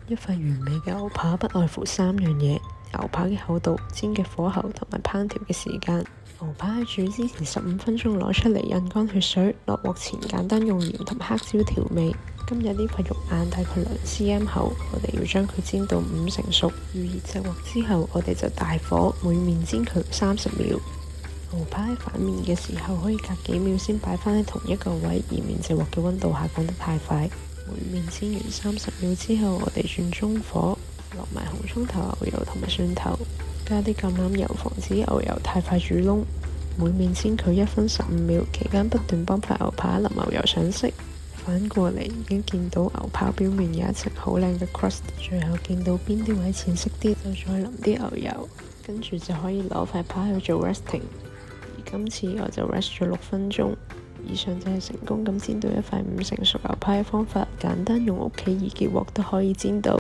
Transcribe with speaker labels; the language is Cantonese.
Speaker 1: 一塊完美嘅牛扒不外乎3樣嘢：牛扒嘅厚度、煎嘅火候同埋烹調嘅時間。牛扒喺煮之前15分鐘攞出嚟印乾血水，落鑊前簡單用鹽同黑椒調味。今日呢塊肉眼大概2cm厚，我哋要將佢煎到5成熟。預熱隻鑊之後，我哋就大火每面煎佢30秒。牛扒喺反面嘅時候，可以隔幾秒先擺返喺同一個位，以免隻鑊嘅溫度下降得太快。每面煎完30秒之後，我哋轉中火，落埋紅葱頭、牛油同埋蒜頭，加啲橄欖油，防止牛油太快煮燶。每面煎佢1分15秒，期間不斷幫塊牛扒淋牛油上色。反過嚟已經見到牛扒表面有一層好靚嘅 crust， 最後見到邊啲位淺色啲，就再淋啲牛油，跟住就可以攞塊扒去做 resting。而今次我就 rest 咗6分鐘。以上就係成功咁煎到一塊5成熟牛扒嘅方法，簡單用屋企易潔鑊都可以煎到。